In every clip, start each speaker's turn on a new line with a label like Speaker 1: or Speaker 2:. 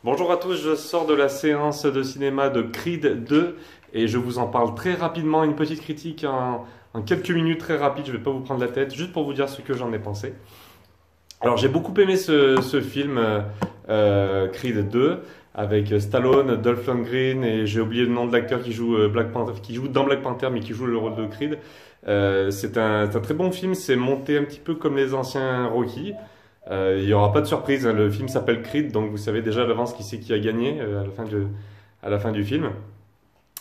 Speaker 1: Bonjour à tous, je sors de la séance de cinéma de Creed 2 et je vous en parle très rapidement, une petite critique en quelques minutes très rapide, je ne vais pas vous prendre la tête, juste pour vous dire ce que j'en ai pensé. Alors j'ai beaucoup aimé ce film Creed 2 avec Stallone, Dolph Lundgren et j'ai oublié le nom de l'acteur qui joue Black Panther, qui joue dans Black Panther mais qui joue le rôle de Creed. C'est un très bon film, c'est monté un petit peu comme les anciens Rocky. Il n'y aura pas de surprise, hein. Le film s'appelle Creed, donc vous savez déjà à l'avance qui c'est qui a gagné à la fin du film.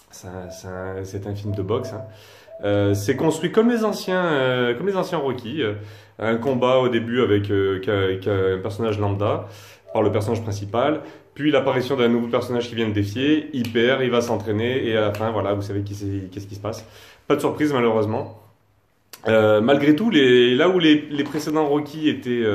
Speaker 1: C'est un film de boxe, hein. C'est construit comme les anciens Rocky. Un combat au début avec un personnage lambda par le personnage principal, puis l'apparition d'un nouveau personnage qui vient de défier, il perd, il va s'entraîner et à la fin, voilà, vous savez qu'est-ce qui se passe. Pas de surprise malheureusement. Malgré tout, là où les précédents Rocky étaient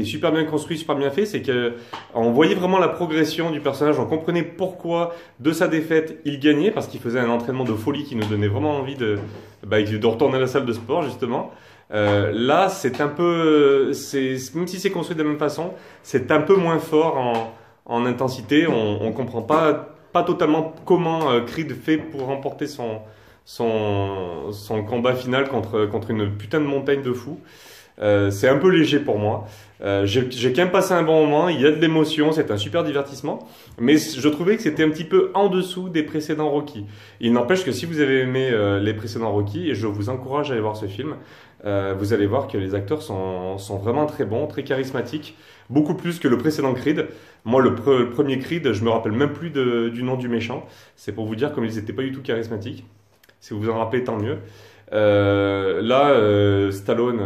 Speaker 1: super bien construits, super bien faits, c'est qu'on voyait vraiment la progression du personnage, on comprenait pourquoi de sa défaite il gagnait, parce qu'il faisait un entraînement de folie qui nous donnait vraiment envie de retourner à la salle de sport justement. Là, c'est un peu, même si c'est construit de la même façon, c'est un peu moins fort en intensité, on comprend pas totalement comment Creed fait pour remporter son combat final contre une putain de montagne de fous. C'est un peu léger pour moi. J'ai quand même passé un bon moment, il y a de l'émotion, c'est un super divertissement, mais je trouvais que c'était un petit peu en dessous des précédents Rocky. Il n'empêche que si vous avez aimé les précédents Rocky, et je vous encourage à aller voir ce film, vous allez voir que les acteurs sont vraiment très bons, très charismatiques, beaucoup plus que le précédent Creed. Moi, le premier Creed, je me rappelle même plus du nom du méchant. C'est pour vous dire comme ils n'étaient pas du tout charismatiques. Si vous vous en rappelez, tant mieux. Stallone,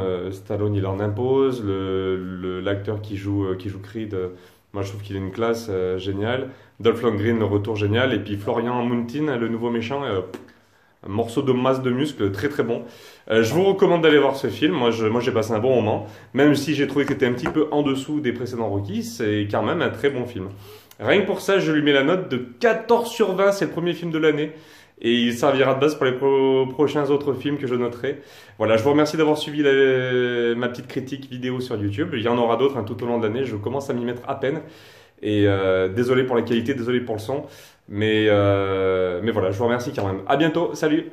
Speaker 1: il en impose. L'acteur qui joue Creed, moi je trouve qu'il a une classe géniale. Dolph Lundgren, le retour génial. Et puis Florian Muntean, le nouveau méchant, un morceau de masse de muscle très très bon. Je vous recommande d'aller voir ce film. Moi j'ai passé un bon moment. Même si j'ai trouvé que c'était un petit peu en dessous des précédents Rocky, c'est quand même un très bon film. Rien que pour ça, je lui mets la note de 14 sur 20. C'est le premier film de l'année. Et il servira de base pour les prochains autres films que je noterai. Voilà, je vous remercie d'avoir suivi ma petite critique vidéo sur YouTube. Il y en aura d'autres, hein, tout au long de l'année. Je commence à m'y mettre à peine. Et désolé pour la qualité, désolé pour le son. Mais voilà, je vous remercie quand même. À bientôt, salut!